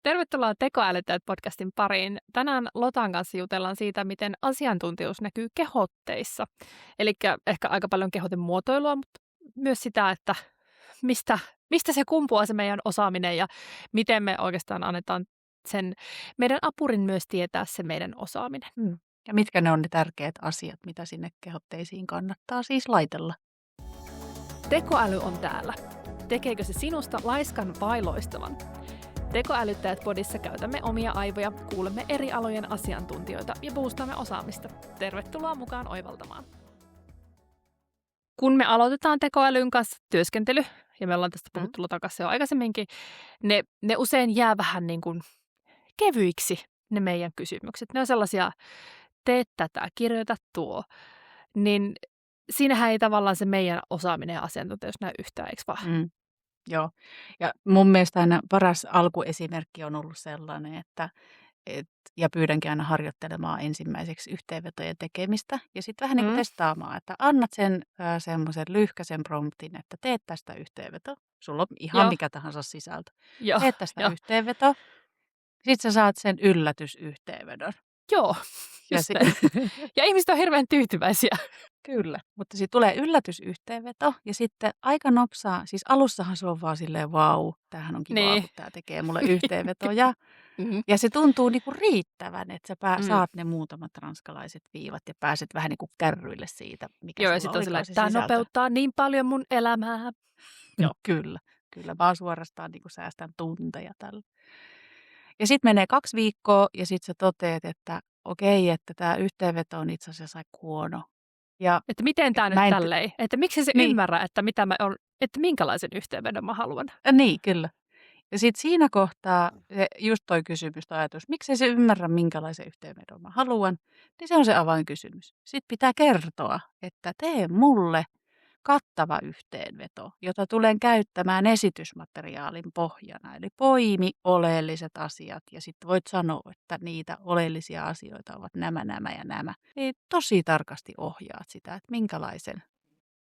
Tervetuloa Tekoälyttäjät podcastin pariin. Tänään Lotan kanssa jutellaan siitä, miten asiantuntijuus näkyy kehotteissa. Eli ehkä aika paljon kehotemuotoilua, mutta myös sitä, että mistä se kumpuaa se meidän osaaminen ja miten me oikeastaan annetaan sen meidän apurin myös tietää se meidän osaaminen. Ja mitkä ne on ne tärkeät asiat, mitä sinne kehotteisiin kannattaa siis laitella? Tekoäly on täällä. Tekeekö se sinusta laiskan vai loistavan? Tekoälyttäjät podissa käytämme omia aivoja, kuulemme eri alojen asiantuntijoita ja boostaamme osaamista. Tervetuloa mukaan oivaltamaan. Kun me aloitetaan tekoälyn kanssa työskentely, ja me ollaan tästä puhuttu takaisin jo aikaisemminkin, ne usein jää vähän niin kuin kevyiksi ne meidän kysymykset. Ne on sellaisia, tee tätä, kirjoita tuo. Niin siinähän ei tavallaan se meidän osaaminen ja asiantuntijuus näy yhtään, eikö vaan? Joo, ja mun mielestä aina paras alkuesimerkki on ollut sellainen, että ja pyydänkin aina harjoittelemaan ensimmäiseksi yhteenvetojen tekemistä ja sitten vähän niin kuin testaamaan, että annat sen semmoisen lyhkäisen promptin, että teet tästä yhteenveto. Sulla on ihan mikä tahansa sisältö. Teet tästä yhteenveto, sitten sä saat sen yllätysyhteenvedon. Joo, ja ihmiset on hirveän tyytyväisiä. Kyllä, mutta siitä tulee yllätysyhteenveto ja sitten aika nopsaa, siis alussahan se on vaan silleen vau, tämähän on kivaa, kun tämä tekee mulle yhteenvetoja. Ja se tuntuu niinku riittävän, että sä saat ne muutamat ranskalaiset viivat ja pääset vähän niinku kärryille siitä, mikä Joo, ja sitten on sellainen, että tämä nopeuttaa niin paljon mun elämää. Joo, kyllä, vaan suorastaan niinku säästän tunteja tällä. Ja sitten menee 2 viikkoa ja sitten sä toteat, että okei, että tämä yhteenveto on itse asiassa aika huono. Ja että miten tämä nyt tälleen? Että miksi se ymmärrä, että minkälaisen yhteenvedon mä haluan? Niin, kyllä. Ja sitten siinä kohtaa just toi kysymys tai ajatus, miksi se ymmärrä, minkälaisen yhteenvedon mä haluan, niin se on se avainkysymys. Sitten pitää kertoa, että tee mulle kattava yhteenveto, jota tulen käyttämään esitysmateriaalin pohjana. Eli poimi oleelliset asiat ja sitten voit sanoa, että niitä oleellisia asioita ovat nämä ja nämä. Eli tosi tarkasti ohjaat sitä, että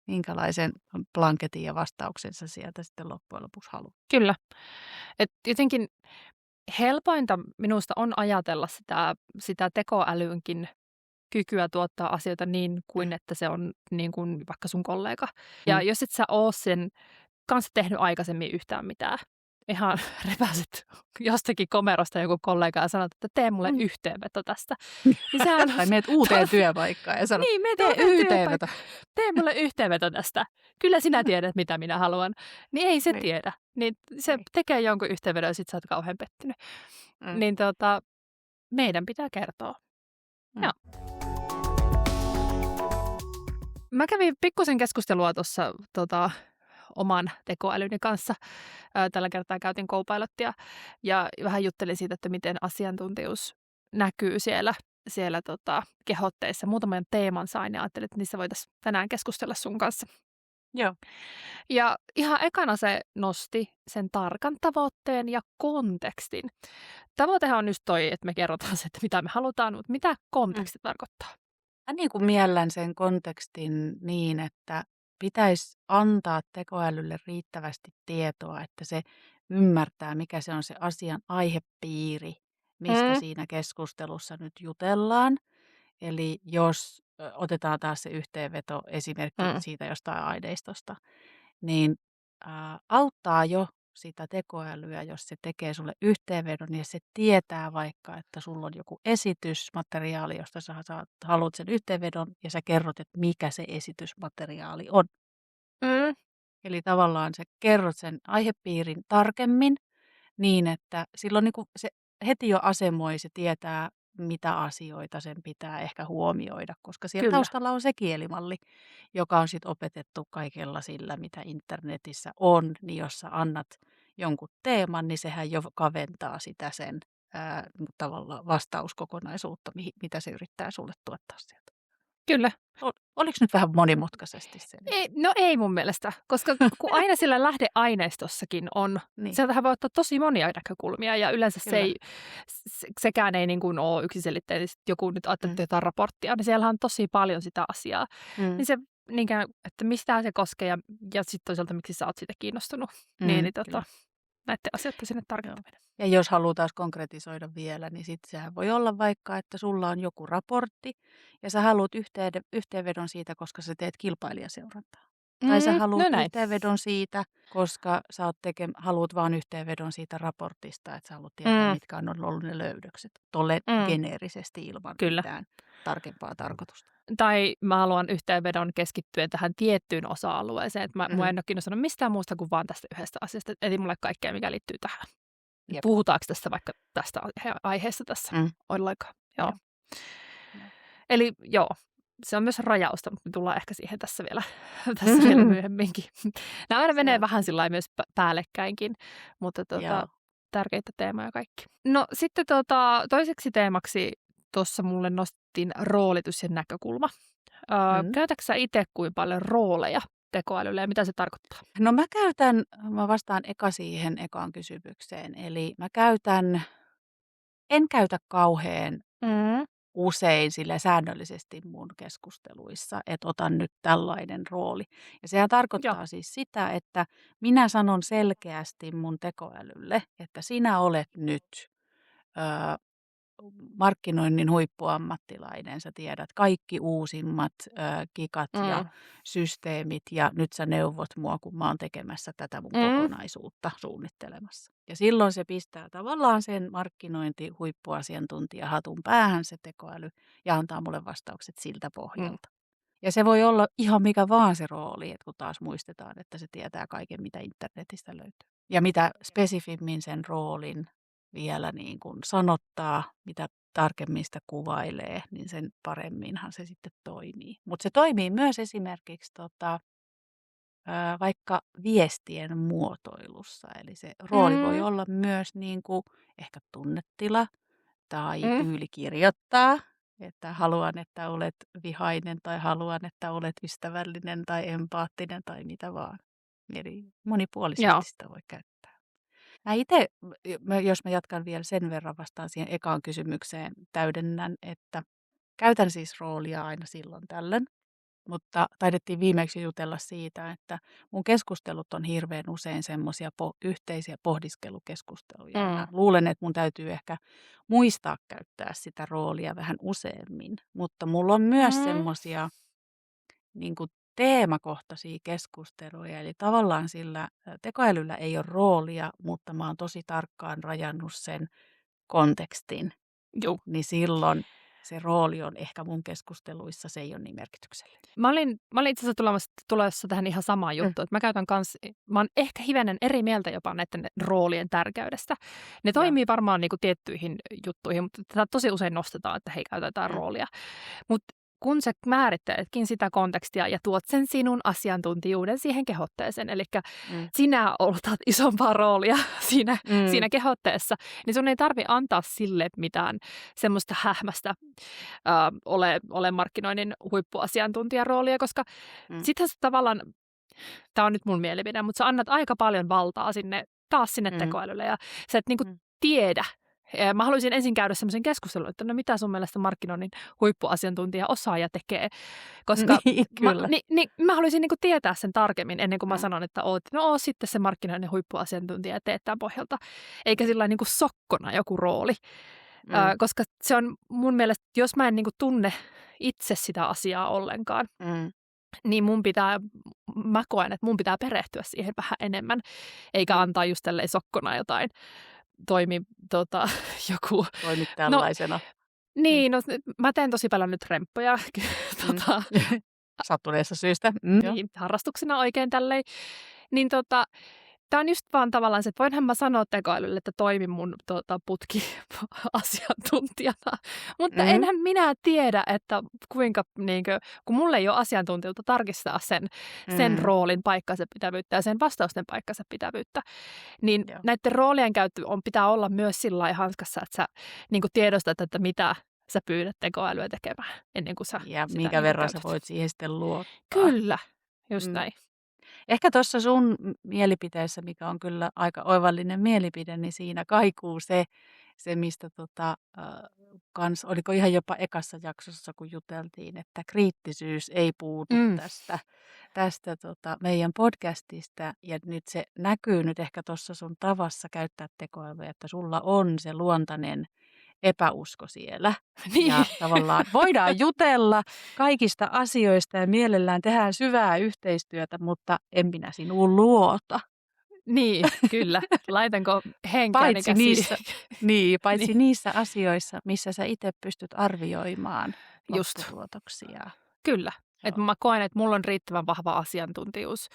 minkälaisen blanketin ja vastauksensa sieltä sitten loppujen lopuksi haluat. Kyllä. Et jotenkin helpointa minusta on ajatella sitä tekoälynkin kykyä tuottaa asioita niin kuin, että se on niin kuin vaikka sun kollega. Ja jos et sä oo sen kanssa tehnyt aikaisemmin yhtään mitään, ihan repäiset jostakin komerosta joku kollega ja sanot, että tee mulle yhteenveto tästä. Niin tai meet uuteen työpaikkaan ja sanot, tee yhteenveto. Tee mulle yhteenveto tästä. Kyllä sinä tiedät, mitä minä haluan. Niin ei se tiedä. Niin se tekee jonkun yhteenvedon ja sit sä oot kauhean pettynyt. Niin meidän pitää kertoa. Joo. Mä kävin pikkusen keskustelua tuossa oman tekoälyni kanssa. Tällä kertaa käytin Copilottia ja vähän juttelin siitä, että miten asiantuntijuus näkyy siellä kehotteissa. Muutaman teeman sain ja ajattelin, että niissä voitaisiin tänään keskustella sun kanssa. Joo. Ja ihan ekana se nosti sen tarkan tavoitteen ja kontekstin. Tavoitehan on just toi, että me kerrotaan se, että mitä me halutaan, mutta mitä konteksti tarkoittaa? Mä niin kuin miellän sen kontekstin niin, että pitäisi antaa tekoälylle riittävästi tietoa, että se ymmärtää, mikä se on se asian aihepiiri, mistä siinä keskustelussa nyt jutellaan. Eli jos otetaan taas se yhteenveto esimerkki siitä jostain aineistosta, niin auttaa jo sitä tekoälyä, jos se tekee sulle yhteenvedon ja se tietää vaikka, että sulla on joku esitysmateriaali, josta sä haluat sen yhteenvedon ja sä kerrot, että mikä se esitysmateriaali on. Eli tavallaan sä kerrot sen aihepiirin tarkemmin niin, että silloin niin kuin se heti jo asemoi, se tietää, mitä asioita sen pitää ehkä huomioida, koska siellä taustalla on se kielimalli, joka on sitten opetettu kaikella sillä, mitä internetissä on, niin jos sä annat jonkun teeman, niin sehän jo kaventaa sitä sen tavallaan vastauskokonaisuutta, mitä se yrittää sulle tuottaa sieltä. Kyllä. Oliko nyt vähän monimutkaisesti se? Ei mun mielestä, koska kun aina sillä lähdeaineistossakin on, sieltähän voi ottaa tosi monia näkökulmia ja yleensä sekään ei niin kuin ole yksiselitteisesti, joku nyt ajattelee jotain raporttia, niin siellä on tosi paljon sitä asiaa. Niin se, että mistä se koskee ja sitten toisaalta miksi sä oot siitä kiinnostunut. näiden asioiden sinne Joo. tarkentaminen. Ja jos halutaan konkretisoida vielä, niin sitten sehän voi olla vaikka, että sulla on joku raportti ja sä haluat yhteenvedon siitä, koska sä teet kilpailijaseurantaa. Tai sä haluat No näin. yhteenvedon siitä, koska sä haluat vaan yhteenvedon siitä raportista, että sä haluat tietää, mitkä on ollut ne löydökset. Tolle geneerisesti ilman Kyllä. mitään tarkempaa tarkoitusta. Tai mä haluan yhteenvedon keskittyen tähän tiettyyn osa-alueeseen. Että mua en ole kiinnostunut mistään muusta kuin vaan tästä yhdestä asiasta. Eli mulle kaikkea, mikä liittyy tähän. Jep. Puhutaanko tästä vaikka tästä aiheesta tässä ollenkaan? Joo. Jep. Eli joo, se on myös rajausta, mutta me tullaan ehkä siihen tässä vielä myöhemminkin. Nämä aina menee vähän sillä myös päällekkäinkin, mutta tärkeitä teemoja kaikki. No sitten toiseksi teemaksi tuossa mulle nostin roolitus ja näkökulma. Käytätkö sä itse kuin paljon rooleja tekoälylle ja mitä se tarkoittaa? No mä vastaan eka siihen ekaan kysymykseen. Eli en käytä kauhean usein sille säännöllisesti mun keskusteluissa, että otan nyt tällainen rooli. Ja sehän tarkoittaa siis sitä, että minä sanon selkeästi mun tekoälylle, että sinä olet nyt markkinoinnin huippuammattilainen, sä tiedät kaikki uusimmat kikat ja systeemit ja nyt sä neuvot mua, kun mä oon tekemässä tätä mun kokonaisuutta suunnittelemassa. Ja silloin se pistää tavallaan sen markkinointi-huippuasiantuntijan hatun päähän se tekoäly ja antaa mulle vastaukset siltä pohjalta. Ja se voi olla ihan mikä vaan se rooli, että kun taas muistetaan, että se tietää kaiken, mitä internetistä löytyy. Ja mitä spesifimmin sen roolin vielä niin kuin sanottaa, mitä tarkemmin sitä kuvailee, niin sen paremminhan se sitten toimii. Mutta se toimii myös esimerkiksi vaikka viestien muotoilussa. Eli se rooli voi olla myös niin kuin ehkä tunnetila tai tyyli kirjoittaa. Että haluan, että olet vihainen tai haluan, että olet ystävällinen tai empaattinen tai mitä vaan. Eli monipuolisesti sitä voi käyttää. Mä itse, jos mä jatkan vielä sen verran vastaan siihen ekaan kysymykseen, täydennän, että käytän siis roolia aina silloin tällöin. Mutta taidettiin viimeksi jutella siitä, että mun keskustelut on hirveän usein semmoisia yhteisiä pohdiskelukeskusteluja. Ja luulen, että mun täytyy ehkä muistaa käyttää sitä roolia vähän useammin. Mutta mulla on myös semmoisia niin kuin teemakohtaisia keskusteluja. Eli tavallaan sillä tekoälyllä ei ole roolia, mutta mä oon tosi tarkkaan rajannut sen kontekstin. Niin silloin se rooli on ehkä mun keskusteluissa, se ei ole niin merkityksellinen. Mä olin itse asiassa tulossa tähän ihan samaan juttuun. Mä käytän mä oon ehkä hivenen eri mieltä jopa näiden roolien tärkeydestä. Ne toimii varmaan niinku tiettyihin juttuihin, mutta tätä tosi usein nostetaan, että hei, käytetään roolia. Mutta kun sä määritteletkin sitä kontekstia ja tuot sen sinun asiantuntijuuden siihen kehotteeseen, eli sinä otat isompaa roolia siinä kehotteessa, niin sun ei tarvitse antaa sille mitään semmoista hähmästä ole markkinoinnin huippuasiantuntijan roolia, koska sittenhän sä tavallaan, tämä on nyt mun mielipide, mutta sä annat aika paljon valtaa sinne tekoälylle ja sä et niinku tiedä. Mä haluaisin ensin käydä semmoisen keskustelun, että no mitä sun mielestä markkinoinnin huippuasiantuntija osaaja tekee, koska mä haluaisin niinku tietää sen tarkemmin ennen kuin mä sanon, että oot sitten se markkinoinnin huippuasiantuntija ja teet tämän pohjalta, eikä sillä niinku sokkona joku rooli, koska se on mun mielestä, jos mä en niinku tunne itse sitä asiaa ollenkaan, niin mä koen, että mun pitää perehtyä siihen vähän enemmän, eikä antaa just tälleen sokkona jotain. Joku... Toimit tällaisena. Niin, mä teen tosi paljon nyt remppoja. Sattuneessa syystä. Niin, harrastuksena oikein tälleen. Niin tämä on just vaan tavallaan se, että voinhan mä sanoa tekoälylle, että toimi mun putki-asiantuntijana. Mutta enhän minä tiedä, että kuinka, kun mulle ei ole asiantuntijalta tarkistaa sen roolin paikkansa pitävyyttä ja sen vastausten paikkansa pitävyyttä. Niin näiden roolien käyttö pitää olla myös sillä lailla hanskassa, että sä tiedostat, että mitä sä pyydät tekoälyä tekemään ennen kuin sä ja minkä verran sä voit siihen sitten luottaa. Kyllä, just näin. Ehkä tuossa sun mielipiteessä, mikä on kyllä aika oivallinen mielipide, niin siinä kaikuu se, se mistä oliko ihan jopa ekassa jaksossa, kun juteltiin, että kriittisyys ei puutu Mm. tästä meidän podcastista. Ja nyt se näkyy nyt ehkä tuossa sun tavassa käyttää tekoälyä, että sulla on se luontainen epäusko siellä. Niin. Ja tavallaan voidaan jutella kaikista asioista ja mielellään tehdään syvää yhteistyötä, mutta en minä sinuun luota. Niin, kyllä. Laitanko henkeäni Paitsi käsiin? niissä asioissa, missä sä itse pystyt arvioimaan Just. lopputuotoksia. Kyllä. Että mä koen, että mulla on riittävän vahva asiantuntijuus,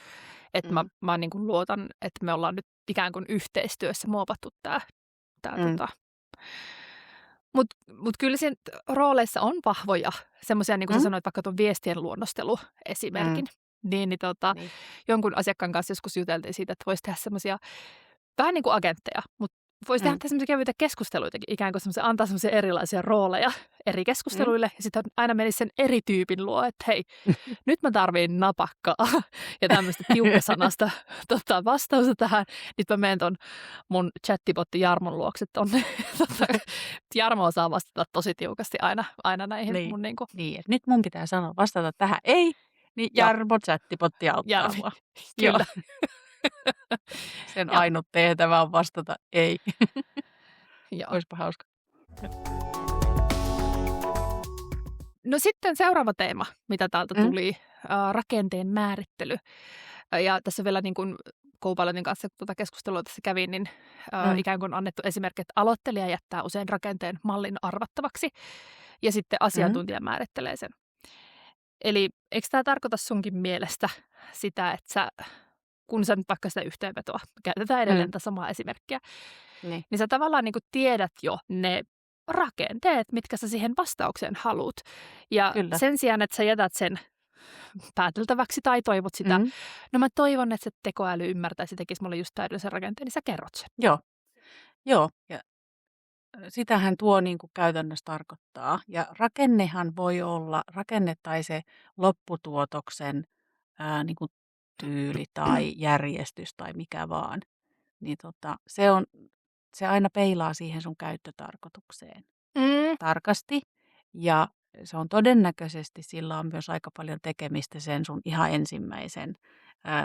että mä niin kuin luotan, että me ollaan nyt ikään kuin yhteistyössä muovattu tää. Mut kyllä siinä rooleissa on vahvoja, semmoisia, niin kuin sä sanoit, vaikka tuon viestien luonnostelu esimerkin. Niin. Jonkun asiakkaan kanssa joskus juteltiin siitä, että voisi tehdä semmoisia vähän niin kuin agentteja, mutta voisi tehdä semmoisia kevyitä keskusteluitakin, ikään kuin antaa semmoisia erilaisia rooleja eri keskusteluille. Ja sitten aina menisi sen eri tyypin luo, että hei, nyt mä tarviin napakkaa ja tämmöistä tiukkasanasta vastausta tähän. Nyt mä menen ton mun chattibotti Jarmon luokse tonne. Jarmo osaa vastata tosi tiukasti aina näihin mun niinku. Niin, että nyt mun pitää vastata tähän ei, niin Jarmo chattibotti auttaa mua. Kyllä. Sen ainut tehtävä on vastata ei. Oispa hauska. No sitten seuraava teema, mitä täältä tuli, rakenteen määrittely. Ja tässä vielä niin kuin Copilotin kanssa tuota keskustelua tässä kävin, niin ikään kuin annettu esimerkki, että aloittelija jättää usein rakenteen mallin arvattavaksi ja sitten asiantuntija määrittelee sen. Eli eikö tämä tarkoita sunkin mielestä sitä, että kun sä nyt vaikka sitä yhteenvetoa, käytetään edelleen tätä samaa esimerkkiä, niin sä tavallaan niin kuin tiedät jo ne rakenteet, mitkä sä siihen vastaukseen haluat. Ja Kyllä. sen sijaan, että sä jätät sen pääteltäväksi tai toivot sitä, no mä toivon, että se tekoäly ymmärtäisi, tekisi mulle just täydellisen rakenteen, niin sä kerrot sen. Joo. Ja sitähän tuo niin kuin käytännössä tarkoittaa. Ja rakennehan voi olla, rakenne tai se lopputuotoksen niin kuin tyyli tai järjestys tai mikä vaan, niin se aina peilaa siihen sun käyttötarkoitukseen tarkasti. Ja se on todennäköisesti, sillä on myös aika paljon tekemistä sen sun ihan ensimmäisen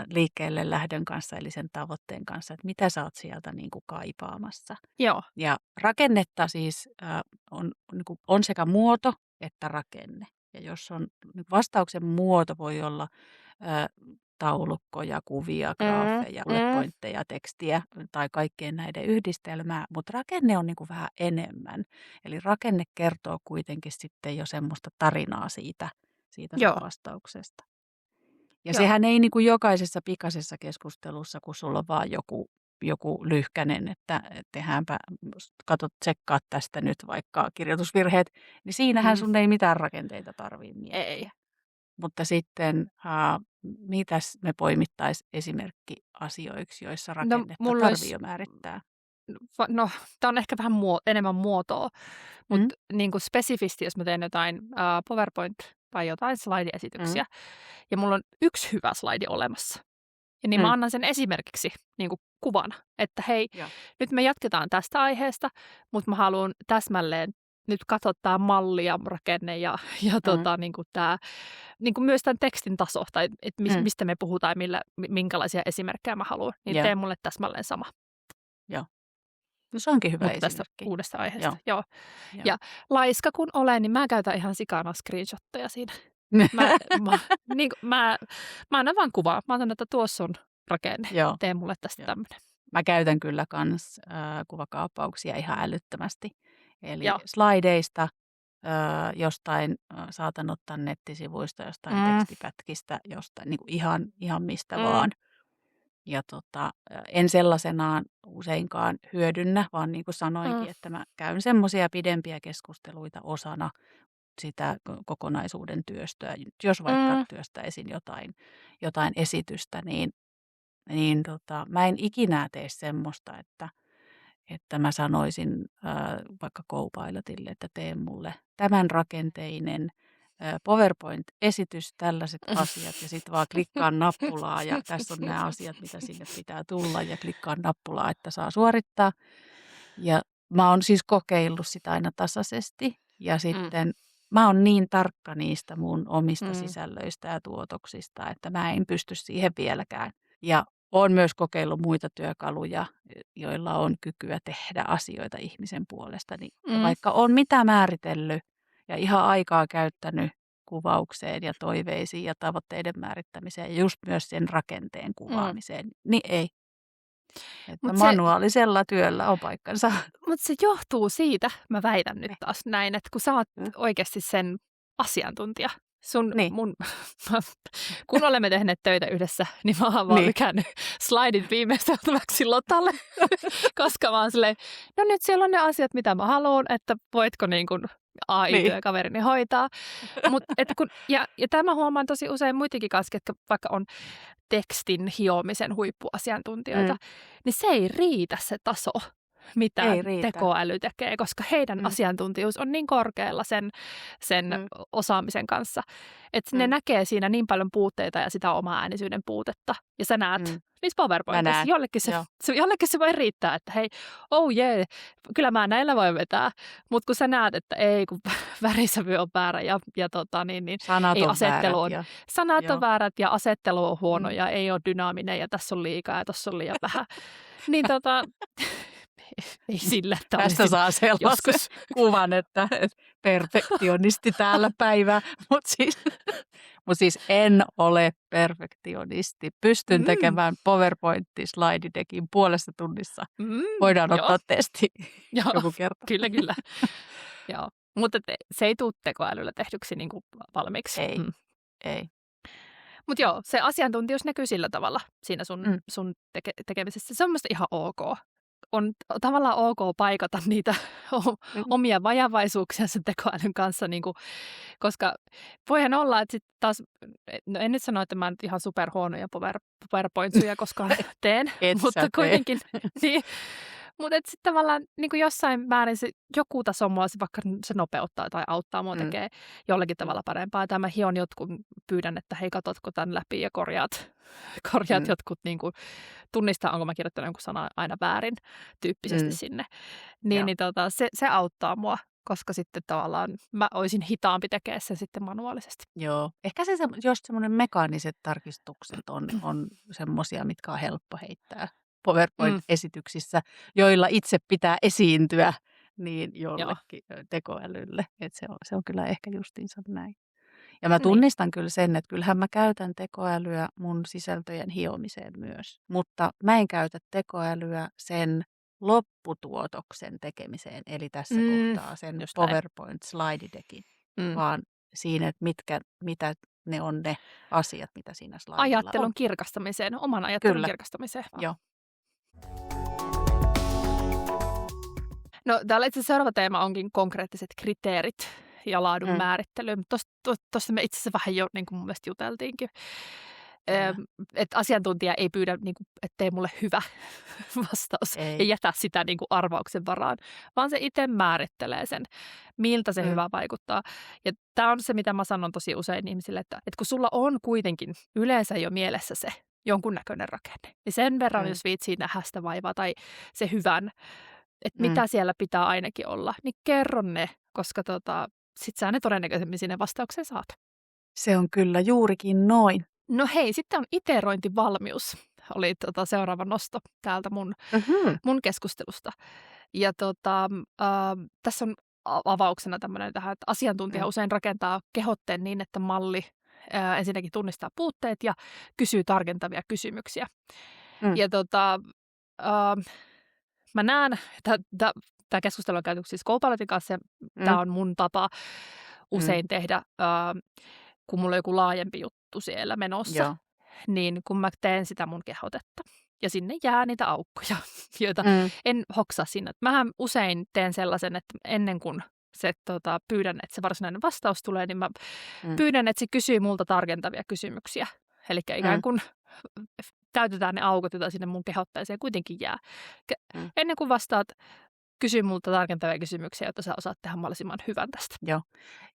liikkeelle lähdön kanssa, eli sen tavoitteen kanssa, että mitä sä oot sieltä niin kuin kaipaamassa. Joo. Ja rakennetta siis on sekä muoto että rakenne. Ja jos on vastauksen muoto voi olla taulukkoja, kuvia, graafeja, bullet-pointteja, tekstiä tai kaikkien näiden yhdistelmää, mutta rakenne on niin kuin vähän enemmän. Eli rakenne kertoo kuitenkin sitten jo semmoista tarinaa siitä vastauksesta. Ja sehän ei niin kuin jokaisessa pikaisessa keskustelussa, kun sulla on vaan joku lyhkänen, että tehdäänpä, tsekkaa tästä nyt vaikka kirjoitusvirheet, niin siinähän sun ei mitään rakenteita tarvitse miettiä. Ei. Mutta sitten mitäs me poimittaisiin esimerkkiasioiksi, joissa rakennetta tarvii jo määrittää? No, tämä on ehkä vähän enemmän muotoa, mutta niin kuin spesifisti, jos mä teen jotain PowerPoint- tai jotain slide-esityksiä, ja mulla on yksi hyvä slide olemassa, ja niin mä annan sen esimerkiksi niin kuin kuvana, että hei, nyt me jatketaan tästä aiheesta, mutta mä haluan täsmälleen nyt katsoa tämä malli ja rakenne ja niin kuin tämä, niin kuin myös tämän tekstin taso, tai että mistä me puhutaan ja minkälaisia esimerkkejä mä haluan, niin tee mulle täsmälleen sama. Joo. No se onkin hyvä esimerkki. Tästä uudesta aiheesta. Joo. Ja laiska kun olen, niin mä käytän ihan sikana screenshotteja siinä. Mä annan vaan kuvaa. Mä annan, että tuossa on rakenne. Tee mulle tästä tämmöinen. Mä käytän kyllä kans kuvakaappauksia ihan älyttömästi. Eli slideista, jostain saatan ottaa nettisivuista, jostain tekstipätkistä, jostain niin kuin ihan mistä vaan. Ja en sellaisenaan useinkaan hyödynnä, vaan niin kuin sanoinkin, että mä käyn semmoisia pidempiä keskusteluita osana sitä kokonaisuuden työstöä. Jos vaikka työstäisin jotain esitystä, niin mä en ikinä tee semmoista, että mä sanoisin vaikka Copilotille, että tee mulle tämän rakenteinen PowerPoint-esitys, tällaiset asiat, ja sitten vaan klikkaan nappulaa, ja tässä on nämä asiat, mitä sinne pitää tulla, ja klikkaan nappulaa, että saa suorittaa. Ja mä oon siis kokeillut sitä aina tasaisesti ja sitten mä oon niin tarkka niistä mun omista sisällöistä ja tuotoksista, että mä en pysty siihen vieläkään. Ja oon myös kokeillut muita työkaluja, joilla on kykyä tehdä asioita ihmisen puolesta. Niin vaikka on mitä määritellyt ja ihan aikaa käyttänyt kuvaukseen ja toiveisiin ja tavoitteiden määrittämiseen ja just myös sen rakenteen kuvaamiseen, niin ei. Että manuaalisella työllä on paikkansa. Mutta se johtuu siitä, mä väitän nyt taas näin, että kun sä oot oikeasti sen asiantuntija, kun olemme tehneet töitä yhdessä, niin mä oon vaan lykännyt slaidit viimeisteltäväksi Lotalle, koska mä oon silleen, no nyt siellä on ne asiat, mitä mä haluan, että voitko niin kuin AI-työkaverini hoitaa. Ja tämä huomaan tosi usein muitakin kanssa, jotka vaikka on tekstin hiomisen huippuasiantuntijoita, niin se ei riitä se taso, mitä tekoäly tekee, koska heidän asiantuntijuus on niin korkealla sen osaamisen kanssa, että ne näkee siinä niin paljon puutteita ja sitä omaa äänisyyden puutetta. Ja sä näet niissä PowerPointissa. Jollekin se voi riittää, että hei, kyllä mä näillä voi vetää. Mutta kun sä näet, että ei, kun värisävy on väärä ja sanat ei on asettelu väärät. Sanat on väärät ja asettelu on huono ja ei ole dynaaminen ja tässä on liikaa ja tässä on liian vähän. Niin ei sillä, että tästä saa sellaisen kuvan, että perfektionisti täällä päivää. Mutta siis en ole perfektionisti. Pystyn tekemään PowerPoint-slide-deckin puolessa tunnissa. Voidaan ottaa testi joku kerta. Kyllä. Joo. Mutta se ei tule tekoälyllä tehdyksi niin kuin valmiiksi. Ei. Mutta joo, se asiantuntijuus näkyy sillä tavalla siinä sun tekemisessä. Se on mielestäni ihan ok. On tavallaan ok paikata niitä omia vajavaisuuksia sen tekoälyn kanssa, niin kuin, koska voihan olla, että sitten taas, no en nyt sano, että mä nyt ihan superhuonoja PowerPointsuja koskaan teen, mutta kuitenkin, niin, mutta sitten tavallaan niin kuin jossain määrin se joku taso mua, vaikka se nopeuttaa tai auttaa mua tekee jollakin tavalla parempaa. Tämä hion jotkut, pyydän, että hei, katsotko tämän läpi ja korjaat jotkut, niin kuin, tunnistaa, onko mä kirjoittanut jonkun sanan aina väärin tyyppisesti sinne. Se auttaa mua, koska sitten tavallaan mä olisin hitaampi tekemään sen sitten manuaalisesti. Joo, ehkä se just semmoinen mekaaniset tarkistukset on semmoisia, mitkä on helppo heittää PowerPoint-esityksissä, joilla itse pitää esiintyä niin jollekin tekoälylle. Että se on kyllä ehkä justiinsa näin. Ja mä tunnistan kyllä sen, että kyllähän mä käytän tekoälyä mun sisältöjen hiomiseen myös. Mutta mä en käytä tekoälyä sen lopputuotoksen tekemiseen, eli tässä kohtaa sen PowerPoint-slide-deckin, vaan siinä, että mitä ne on ne asiat, mitä siinä slidella on. Ajattelun kirkastamiseen, oman ajattelun kirkastamiseen. Joo. No täällä itse asiassa seuraava teema onkin konkreettiset kriteerit ja laadun määrittely. Tuosta me itse asiassa vähän jo niin kuin mun mielestä juteltiinkin. Että asiantuntija ei pyydä, niin kuin, että tee mulle hyvä vastaus ja jätä sitä niin kuin arvauksen varaan, vaan se itse määrittelee sen, miltä se hyvä vaikuttaa. Ja tämä on se, mitä mä sanon tosi usein ihmisille, että kun sulla on kuitenkin yleensä jo mielessä se jonkunnäköinen rakenne, niin sen verran, jos viitsii nähdä sitä vaivaa tai se hyvän, että mitä siellä pitää ainakin olla, niin kerro ne, koska sit sä ne todennäköisemmin sinne vastaukseen saat. Se on kyllä juurikin noin. No hei, sitten on iterointivalmius, oli seuraava nosto täältä mun keskustelusta. Ja tässä on avauksena tämmöinen tähän, että asiantuntija usein rakentaa kehotteen niin, että malli ensinnäkin tunnistaa puutteet ja kysyy tarkentavia kysymyksiä. Ja mä näen, että tämä keskustelu on käyty siis Copilotin kanssa ja tämä on mun tapa usein tehdä, kun mulla on joku laajempi juttu siellä menossa, niin kun mä teen sitä mun kehotetta. Ja sinne jää niitä aukkoja, joita en hoksaa sinne. Mähän usein teen sellaisen, että ennen kuin se, pyydän, että se varsinainen vastaus tulee, niin mä pyydän, että se kysyy multa tarkentavia kysymyksiä. Eli ikään kuin täytetään ne aukot, joita sinne mun kehotteeseen kuitenkin jää. Ennen kuin vastaat kysy multa tarkentavia kysymyksiä, jotta sä osaat tehdä mahdollisimman hyvän tästä. Joo.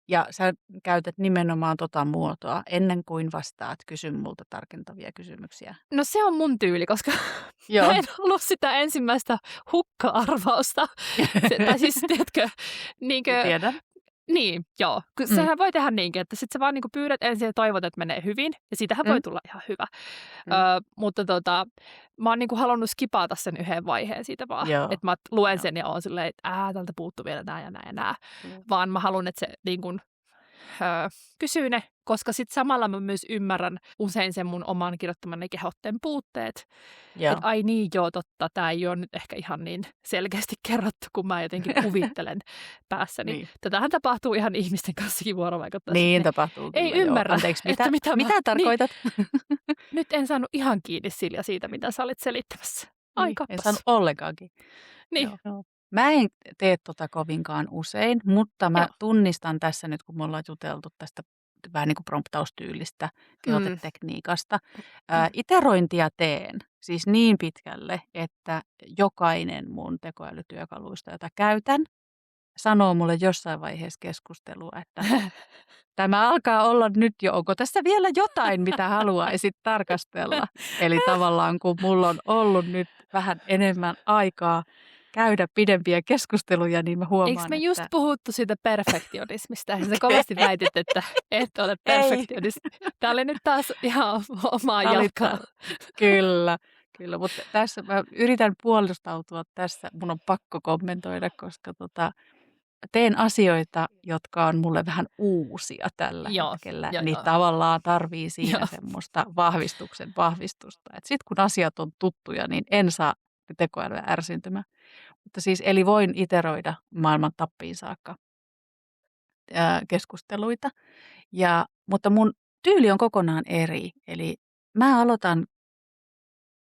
Ja sä käytät nimenomaan tota muotoa, ennen kuin vastaat, kysy multa tarkentavia kysymyksiä. No se on mun tyyli, koska Joo. mä en halua sitä ensimmäistä hukka-arvausta. Tai siis, tiedätkö, niinkö, Tiedän. niin, joo. Sehän voi tehdä niinkin, että sit sä vaan niinku pyydät ensin ja toivot, että menee hyvin. Ja siitähän voi tulla ihan hyvä. Mutta mä oon niinku halunnut skipata sen yhden vaiheen siitä vaan. Että mä luen sen ja oon silleen, että tältä puuttuu vielä nää ja nää ja nää. Vaan mä haluan, että se niinku, kysyy ne, koska sitten samalla mä myös ymmärrän usein sen mun oman kirjoittamani kehotteen puutteet. Että ai niin, joo, totta, tämä ei ole nyt ehkä ihan niin selkeästi kerrottu, kun mä jotenkin kuvittelen päässäni. Niin. Tätähän tapahtuu ihan ihmisten kanssakin vuorovaikutteessa. Niin tapahtuu. Ei ymmärrä. Anteeksi, mitä tarkoitat? Niin, nyt en saanut ihan kiinni Silja siitä, mitä sä olit selittämässä. Ai kappas. En saanut ollenkaankin. Niin. Joo. Mä en tee tota kovinkaan usein, mutta mä tunnistan tässä nyt, kun me ollaan juteltu tästä vähän niin kuin promptaustyylistä kehotetekniikasta. Iterointia teen siis niin pitkälle, että jokainen mun tekoälytyökaluista, jota käytän, sanoo mulle jossain vaiheessa keskustelua, että tämä alkaa olla nyt jo, onko tässä vielä jotain, mitä haluaisit tarkastella. Eli tavallaan kun mulla on ollut nyt vähän enemmän aikaa käydä pidempiä keskusteluja, niin mä huomaan, eikö me just puhuttu siitä perfektionismista? Ja sä kovasti väitit, että et ole perfektionisti. Tämä oli nyt taas ihan omaa jalkaa. Kyllä, mutta tässä mä yritän puolustautua tässä. Mun on pakko kommentoida, koska teen asioita, jotka on mulle vähän uusia tällä hetkellä. Niin tavallaan tarvii siinä semmoista vahvistusta. Sitten kun asiat on tuttuja, niin en saa tekoälyä ärsyntymään. Mutta siis, eli voin iteroida maailman tappiin saakka keskusteluita. Mutta mun tyyli on kokonaan eri. Eli mä aloitan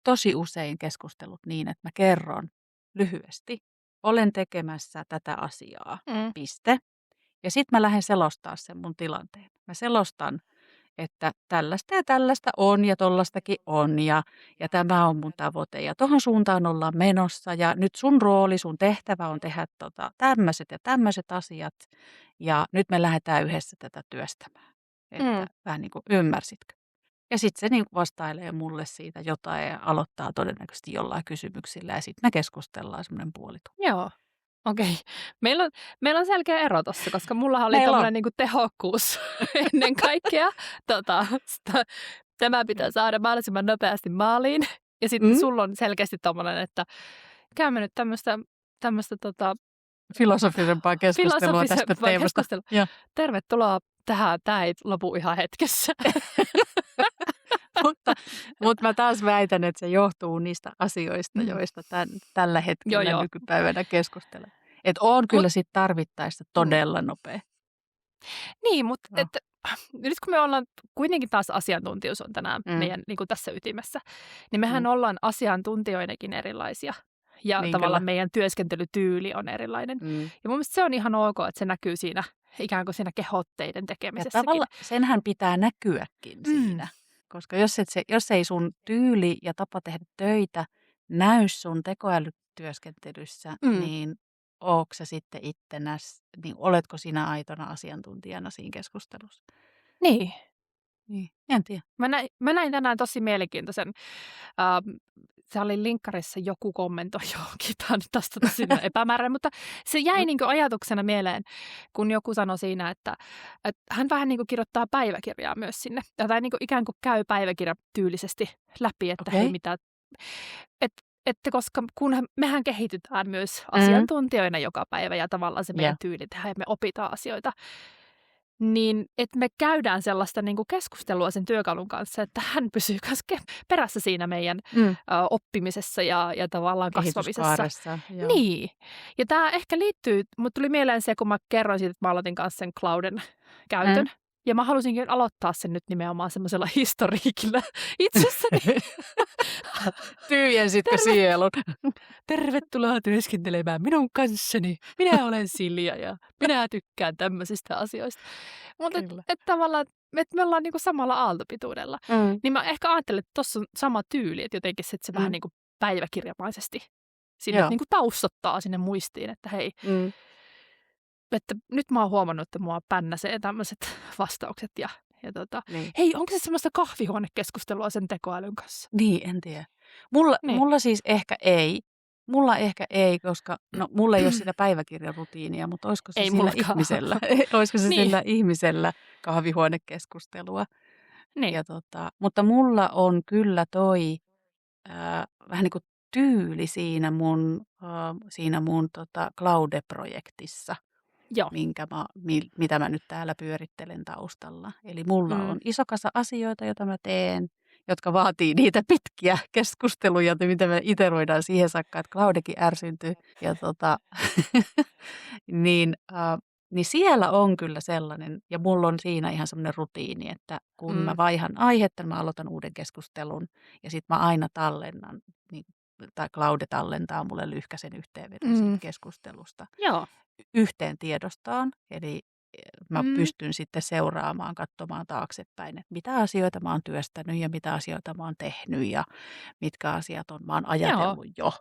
tosi usein keskustelut niin, että mä kerron lyhyesti. Olen tekemässä tätä asiaa, piste. Ja sitten mä lähden selostaa sen mun tilanteen. Mä selostan, että tällaista ja tällaista on ja tollastakin on ja tämä on mun tavoite ja tohon suuntaan ollaan menossa ja nyt sun rooli, sun tehtävä on tehdä tämmöiset ja tämmöiset asiat ja nyt me lähdetään yhdessä tätä työstämään. Että vähän niin kuin ymmärsitkö? Ja sitten se niin vastailee mulle siitä jotain ja aloittaa todennäköisesti jollain kysymyksillä ja sitten me keskustellaan semmoinen puoli tuntia. Joo. Okei. Meillä on selkeä ero tuossa, koska mullahan oli tommoinen niinku tehokkuus ennen kaikkea. Tämä pitää saada mahdollisimman nopeasti maaliin. Ja sitten sulla on selkeästi tommoinen, että käymme nyt tämmöistä filosofisempaa keskustelua tästä teemasta. Tervetuloa tähän. Tämä ei lopu ihan hetkessä. mutta mä taas väitän, että se johtuu niistä asioista, joista tällä hetkellä nykypäivänä keskustelen. Että on kyllä sitten tarvittaessa todella nopea. Niin, mutta nyt kun me ollaan, kuitenkin taas asiantuntijuus on tänään meidän niin kuin tässä ytimessä, niin mehän ollaan asiantuntijoinakin erilaisia. Ja niin tavallaan meidän työskentelytyyli on erilainen. Ja mun mielestä se on ihan ok, että se näkyy siinä ikään kuin siinä kehotteiden tekemisessäkin. Ja tavallaan senhän pitää näkyäkin siinä. Koska jos ei sun tyyli ja tapa tehdä töitä näy sun tekoälytyöskentelyssä, niin ootko sä sitten ittenäs, niin oletko sinä aitona asiantuntijana siinä keskustelussa? Niin. En tiedä. Mä näin tänään tosi mielenkiintoisen. Se oli linkkarissa joku kommentoi johonkin. Tämä on nyt tästä tosi epämääräinen, mutta se jäi niin kuin ajatuksena mieleen, kun joku sanoi siinä, että hän vähän niin kuin kirjoittaa päiväkirjaa myös sinne. Tai niin kuin ikään kuin käy päiväkirja tyylisesti läpi, että hei mitä... Että koska mehän kehitytään myös asiantuntijoina joka päivä ja tavallaan se meidän tyyli tehdään ja me opitaan asioita, niin että me käydään sellaista niin kuin keskustelua sen työkalun kanssa, että hän pysyy perässä siinä meidän oppimisessa ja tavallaan kasvamisessa. Niin. Ja tämä ehkä liittyy, mutta tuli mieleen se, kun mä kerroin siitä, että mä aloitin kanssa sen Clouden käytön. Ja mä halusinkin aloittaa sen nyt nimenomaan semmoisella historiikilla itsessäni. Tyhjensitkö sielun? Tervetuloa työskentelemään minun kanssani. Minä olen Silja ja minä tykkään tämmöisistä asioista. Mutta tavallaan, että me ollaan niinku samalla aaltopituudella. Niin mä ehkä ajattelen, että tuossa on sama tyyli, että jotenkin se vähän niinku päiväkirjamaisesti sinne Joo. niin kuin taustottaa sinne muistiin, että hei, että nyt mä oon huomannut, että mua pännäsee tämmöiset vastaukset ja Niin. hei, onko se semmoista kahvihuonekeskustelua sen tekoälyn kanssa? Niin, en tiedä. Niin. Mulla siis ehkä ei. Mulla ehkä ei, koska mulla ei ole sitä päiväkirjarutiinia, mutta olisiko se Ei sillä mullakaan. ihmisellä? Olisiko se Niin. sillä ihmisellä kahvihuonekeskustelua? Niin. Ja mutta mulla on kyllä toi vähän niin kuin tyyli siinä mun Claude-projektissa, Joo. mitä mä nyt täällä pyörittelen taustalla. Eli mulla on iso kasa asioita, joita mä teen, jotka vaatii niitä pitkiä keskusteluja, mitä me iteroidaan siihen saakka, että Claudekin ärsyntyy. Ja niin siellä on kyllä sellainen, ja mulla on siinä ihan semmoinen rutiini, että kun mä vaihan aihetta, niin mä aloitan uuden keskustelun, ja sitten mä aina tallennan, tai Claude tallentaa mulle lyhkäisen yhteenvedon siitä keskustelusta. Joo. Yhteen tiedostoon, eli mä pystyn sitten seuraamaan, katsomaan taaksepäin, että mitä asioita mä oon työstänyt ja mitä asioita mä oon tehnyt ja mitkä asiat mä oon ajatellut jo.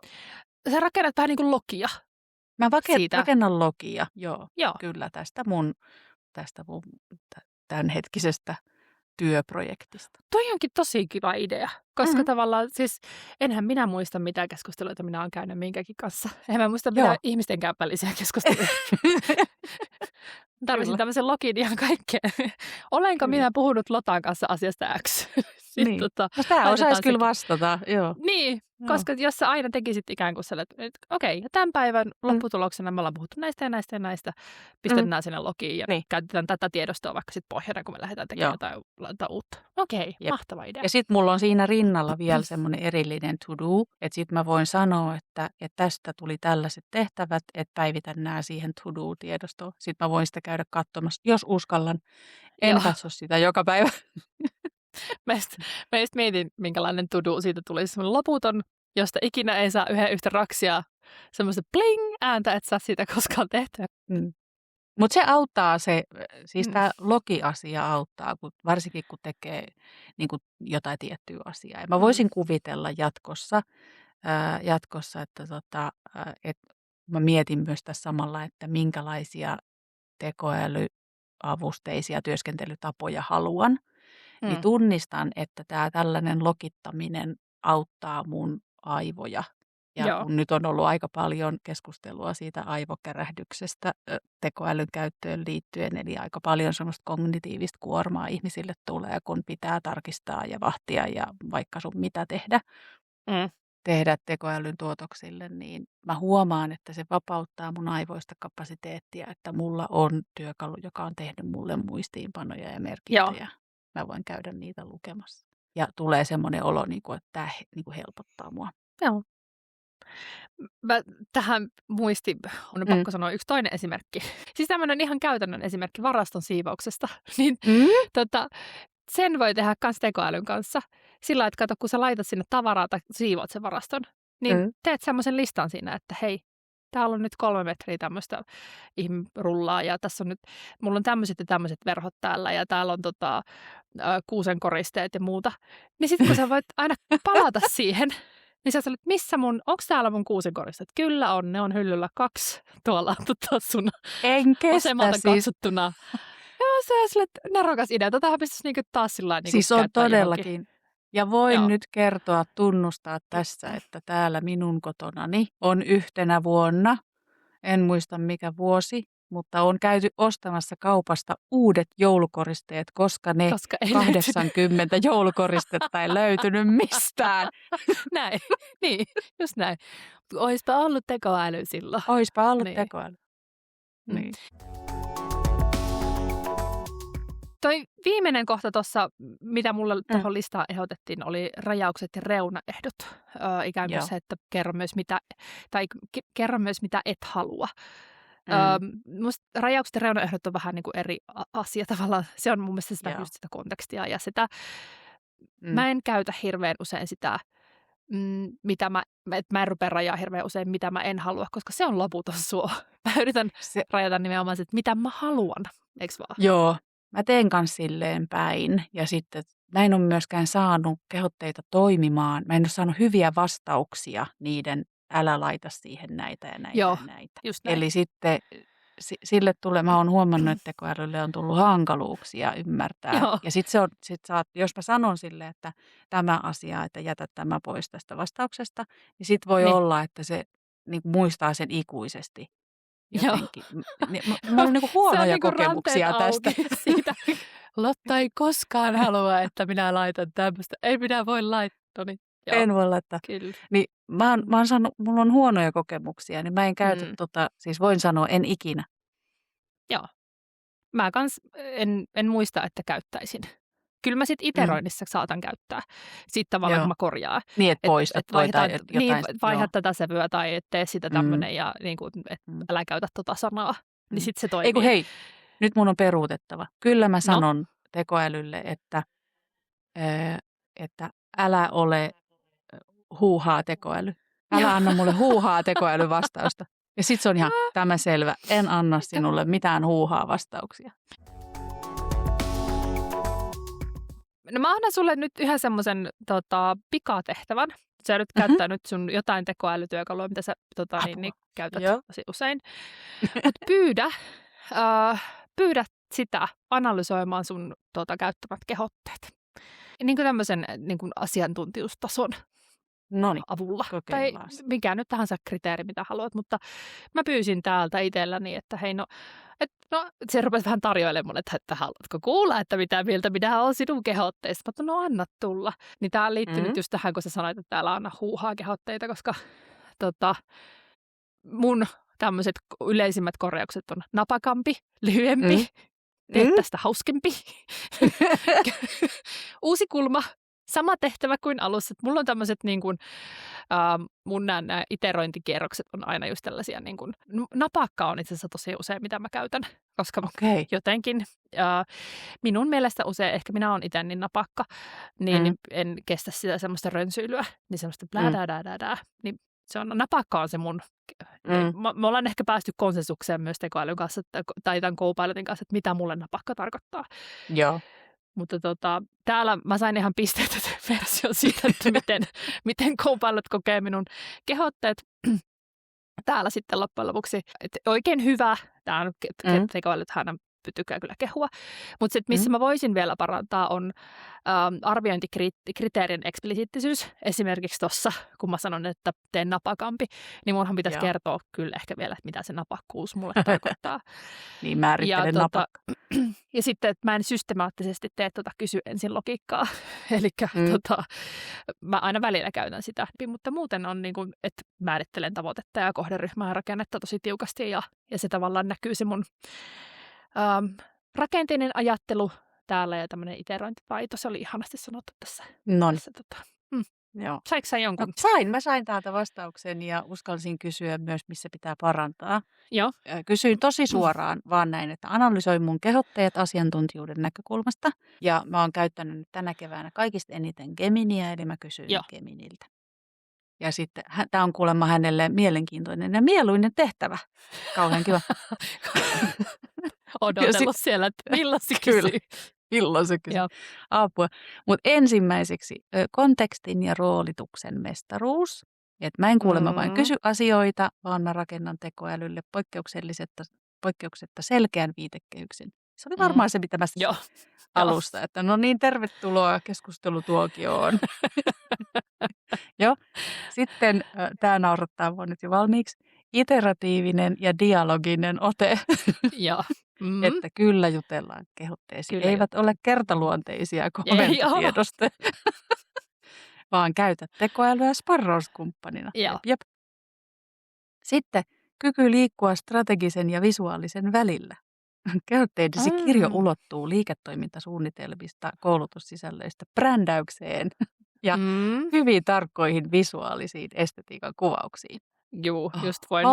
Sä rakennat vähän niin kuin logia. Mä rakennan logia, joo. Kyllä tästä mun tämänhetkisestä työprojektista. Toi onkin tosi kiva idea, koska tavallaan siis enhän minä muista mitä keskusteluita minä olen käynyt minkäkin kanssa. En mä muista mitä ihmistenkään välisiä keskusteluja. Tarvitsin tämmöisen login ihan kaikkeen. Olenko minä puhunut Lotan kanssa asiasta X? Niin. No tämä osaisi kyllä vastata, joo. Niin, koska jos sä aina tekisit ikään kuin sellainen, että okei, ja tämän päivän lopputuloksena me ollaan puhuttu näistä ja näistä ja näistä, pistetään sinne logiin ja käytetään tätä tiedostoa vaikka sitten pohjana, kun me lähdetään tekemään jotain uutta. Okei, mahtava idea. Ja sitten mulla on siinä rinnalla vielä semmoinen erillinen to-do, että sitten mä voin sanoa, että tästä tuli tällaiset tehtävät, että päivitän nämä siihen to-do-tiedostoon. Sitten mä voin sitä käydä katsomassa, jos uskallan. En katso sitä joka päivä. Mä mietin, minkälainen to-do siitä tulisi. Semmoinen loputon, josta ikinä ei saa yhtä raksia. Semmoista bling-ääntä, et saa siitä koskaan tehtyä. Mutta se auttaa, siis tämä logi-asia auttaa, varsinkin kun tekee niin kun jotain tiettyä asiaa. Ja mä voisin kuvitella jatkossa että mä mietin myös tässä samalla, että minkälaisia tekoälyavusteisia työskentelytapoja haluan. Niin tunnistan, että tämä tällainen logittaminen auttaa mun aivoja. Ja kun nyt on ollut aika paljon keskustelua siitä aivokärähdyksestä tekoälyn käyttöön liittyen, eli aika paljon semmoista kognitiivista kuormaa ihmisille tulee, kun pitää tarkistaa ja vahtia ja vaikka sun mitä tehdä tekoälyn tuotoksille, niin mä huomaan, että se vapauttaa mun aivoista kapasiteettia, että mulla on työkalu, joka on tehnyt mulle muistiinpanoja ja merkintöjä. Mä voin käydä niitä lukemassa. Ja tulee semmoinen olo, että tämä helpottaa mua. Joo. Tähän on pakko sanoa yksi toinen esimerkki. Siis tämmöinen ihan käytännön esimerkki varaston siivouksesta. Niin, sen voi tehdä myös tekoälyn kanssa. Sillä että kato, kun sä laitat sinne tavaraa tai siivoat sen varaston, niin teet semmoisen listan siinä, että hei, täällä on nyt 3 metriä tämmöistä rullaa ja tässä on nyt, mulla on tämmöiset ja tämmöiset verhot täällä ja täällä on kuusen koristeet ja muuta. Niin sitten kun sä voit aina palata siihen, niin sä olet, onko täällä mun kuusen koristeet? Kyllä on, ne on hyllyllä 2 tuolla sun vasemmalta katsottuna. Joo, se on sille nerokas idea. Tätähän pistäisi taas sillä lailla siis on todellakin. Johonkin. Ja voin nyt tunnustaa tässä, että täällä minun kotonani on yhtenä vuonna, en muista mikä vuosi, mutta on käyty ostamassa kaupasta uudet joulukoristeet, koska 80 joulukoristetta ei löytynyt mistään. Näin, niin, just näin. Oispa ollut tekoäly silloin. Oispa ollut tekoäly. Niin. Toi viimeinen kohta tuossa, mitä mulle tuohon listaan ehdotettiin, oli rajaukset ja reunaehdot. Ikään kuin se, että kerro myös mitä et halua. Musta rajaukset ja reunaehdot on vähän niin kuin eri asia tavallaan. Se on mun mielestä just sitä kontekstia ja sitä. Mä en käytä hirveän usein sitä, mä en rupea rajaa hirveän usein, mitä mä en halua, koska se on loputon suo. Mä yritän rajata nimenomaan että mitä mä haluan, eikö vaan? Joo. Mä teen kanssa silleen päin ja sitten mä en ole myöskään saanut kehotteita toimimaan. Mä en ole saanut hyviä vastauksia niiden älä laita siihen näitä ja näitä Joo, ja näitä. just näin. Eli sitten sille tulee, mä oon huomannut, että tekoälylle on tullut hankaluuksia ymmärtää. Joo, Ja jos mä sanon sille, että tämä asia, että jätä tämä pois tästä vastauksesta, niin sit voi niin. olla, että se niin kuin muistaa sen ikuisesti Joo. jotenkin. Mulla on niin kuin Se on huonoja niinku ranteet kokemuksia tästä. auki siitä. Lotta ei koskaan halua, että minä laitan tämmöistä. Ei minä voi laittaa. Niin. Joo, En voi laittaa. kyllä. Niin mä oon sanonut, mulla on huonoja kokemuksia, niin mä en käytä siis voin sanoa en ikinä. Joo. Mä kans en muista, että käyttäisin. Kyllä mä sit iteroinnissa saatan käyttää. Sitten tavallaan, kun mä korjaan. Niin, että poistat vaihdetaan, jotain. niin, vaihda tätä sävyä tai et tee sitä tämmönen ja niin kuin, älä käytä tota sanaa. Niin sit se toimii. Eiku hei, nyt mun on peruutettava. Kyllä mä sanon tekoälylle, että älä ole huuhaa tekoäly. Älä anna mulle huuhaa tekoäly vastausta. Ja sit se on ihan tämä selvä. En anna sinulle mitään huuhaa vastauksia. No mä annan sulle nyt yhden semmoisen pikatehtävän. Sä nyt käyttää nyt sun jotain tekoälytyökalua, mitä sä niin käytät tosi usein. Mut pyydä sitä analysoimaan sun käyttämät kehotteet. Niin kuin tämmöisen niin kuin asiantuntijuustason avulla. Kokeillaan. Tai mikä nyt tahansa kriteeri, mitä haluat. Mutta mä pyysin täältä itselläni, että hei se rupesi vähän tarjoilemaan mulle, että haluatko kuulla, että mitä mieltä minä olen sinun kehotteista. Mutta anna tulla. Niin tää liittyy nyt just tähän, kun sä sanoit, että täällä anna huuhaa kehotteita, koska mun tämmöiset yleisimmät korjaukset on napakampi, lyhyempi, tee tästä hauskempi, uusi kulma, sama tehtävä kuin alussa. Mulla on tämmöiset niin kuin, mun nämä iterointikierrokset on aina just tällaisia, niin kuin, napakka on itse asiassa tosi usein, mitä mä käytän, koska jotenkin minun mielestä usein, ehkä minä olen itse niin napakka, niin en kestä sitä semmoista rönsyilyä, niin semmoista blää, niin se on, napakka on se mun, me ollaan ehkä päästy konsensukseen myös tekoälyn kanssa tai tämän Copilotin kanssa, että mitä mulle napakka tarkoittaa. Joo. Mutta täällä mä sain ihan pisteitä versio siitä, että miten Copilot kokee minun kehotteet. Täällä sitten loppujen lopuksi, että oikein hyvä, tämä on tekoälythän tykkää kyllä kehua, mutta sitten missä mä voisin vielä parantaa on arviointikriteerien eksplisiittisyys. Esimerkiksi tuossa, kun mä sanon, että teen napakampi, niin munhan pitäisi kertoa kyllä ehkä vielä, että mitä se napakkuus mulle tarkoittaa. Niin määrittelen napakka. Ja sitten, että mä en systemaattisesti tee kysy ensin logiikkaa. Eli mä aina välillä käytän sitä, mutta muuten on niin kuin, että määrittelen tavoitetta ja kohderyhmää rakennetta tosi tiukasti ja se tavallaan näkyy se mun rakenteinen ajattelu täällä ja tämmöinen iterointitaito, se oli ihanasti sanottu tässä. Joo. Saitko sä jonkun? Mä sain täältä vastauksen ja uskalsin kysyä myös, missä pitää parantaa. Joo. Kysyin tosi suoraan vaan näin, että analysoi mun kehotteet asiantuntijuuden näkökulmasta. Ja mä oon käyttänyt nyt tänä keväänä kaikista eniten Geminiä, eli mä kysyin Geminiltä. Ja sitten tämä on kuulemma hänelle mielenkiintoinen ja mieluinen tehtävä. Kauhean kiva. Odotellut siellä, että milloin se kysyy. Kyllä, milloin se kysyy. Apua. Mutta ensimmäiseksi kontekstin ja roolituksen mestaruus. Että mä en kuulemma vain kysy asioita, vaan mä rakennan tekoälylle poikkeuksetta selkeän viitekehyksen. Se oli varmaan se, mitä mä alusta. Että no niin, tervetuloa keskustelutuokioon. Joo. Sitten tämä naurattaa mua nyt jo valmiiksi. Iteratiivinen ja dialoginen ote. Joo. Että kyllä jutellaan kehotteesi. Kyllä eivät ole kertaluonteisia kommenttitiedoste, vaan käytä tekoälyä sparrauskumppanina. Jep. Sitten kyky liikkua strategisen ja visuaalisen välillä. Kehotteidesi kirjo ulottuu liiketoimintasuunnitelmista, koulutussisällöistä, brändäykseen ja hyvin tarkkoihin visuaalisiin estetiikan kuvauksiin. Juu, just voin.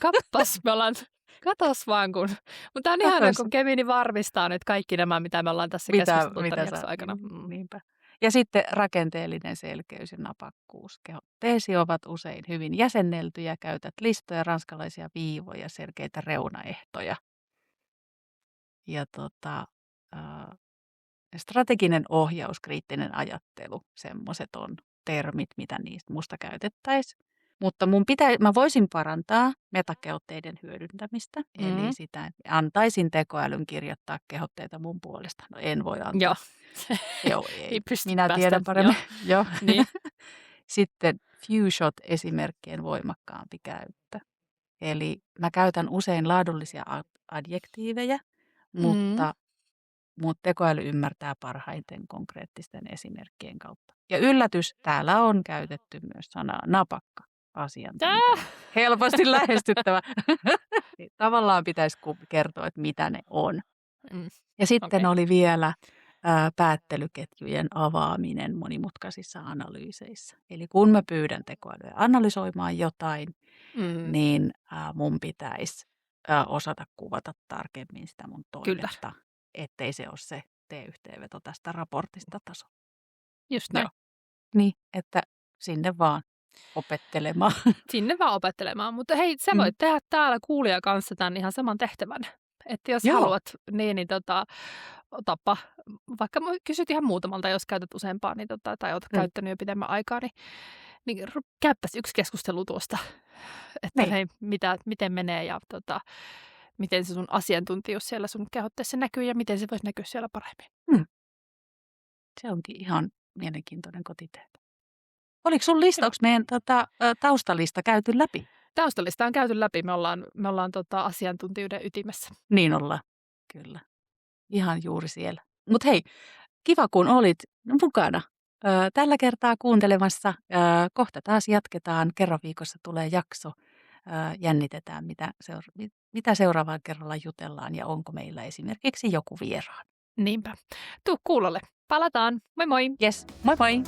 Kappas, me ollaan, katos vaan kun. Mutta tämä on ihana, kun Gemini varmistaa nyt kaikki nämä, mitä me ollaan tässä keskusteltu tämän jakson aikana. Niinpä. Ja sitten rakenteellinen selkeys ja napakkuus. Kehotteesi ovat usein hyvin jäsenneltyjä, käytät listoja, ranskalaisia viivoja, selkeitä reunaehtoja. Ja strateginen ohjaus, kriittinen ajattelu, semmoiset on termit, mitä niistä musta käytettäisiin. Mutta mä voisin parantaa metakehotteiden hyödyntämistä. Eli sitä, että antaisin tekoälyn kirjoittaa kehotteita mun puolesta. No en voi antaa. Joo. Joo, Ei pysty minä päästä. tiedän paremmin. Joo. Niin. Sitten few shot-esimerkkien voimakkaampi käyttö. Eli mä käytän usein laadullisia adjektiiveja, mutta tekoäly ymmärtää parhaiten konkreettisten esimerkkien kautta. Ja yllätys, täällä on käytetty myös sanaa napakka asiantuntija. Helposti lähestyttävä. Tavallaan pitäisi kertoa, että mitä ne on. Ja sitten oli vielä päättelyketjujen avaaminen monimutkaisissa analyyseissä. Eli kun mä pyydän tekoälyä analysoimaan jotain, niin mun pitäisi osata kuvata tarkemmin sitä mun toivetta, ettei se ole se T-yhteenveto tästä raportista taso. Just näin. Niin, että sinne vaan opettelemaan. Sinne vaan opettelemaan, mutta hei, sä voit tehdä täällä kuulija kanssa tämän ihan saman tehtävän. Että jos haluat, niin otappa, vaikka kysyt ihan muutamalta, jos käytät useampaa, niin tai olet käyttänyt jo pidemmän aikaa, niin käyttäisi yksi keskustelu tuosta, että hei, miten menee ja miten se sun asiantuntijuus siellä sun kehotteessa näkyy ja miten se voisi näkyä siellä paremmin. Se onkin ihan mielenkiintoinen kotitehtävä. Oliko sun onko meidän taustalista käyty läpi? Taustalista on käyty läpi. Me ollaan asiantuntijuuden ytimessä. Niin ollaan, kyllä. Ihan juuri siellä. Mutta hei, kiva kun olit mukana tällä kertaa kuuntelemassa. Kohta taas jatketaan. Kerran viikossa tulee jakso. Jännitetään, mitä seuraavalla kerralla jutellaan ja onko meillä esimerkiksi joku vieraan. Niinpä. Tuu kuulolle. Palataan. Moi moi! Yes, moi moi!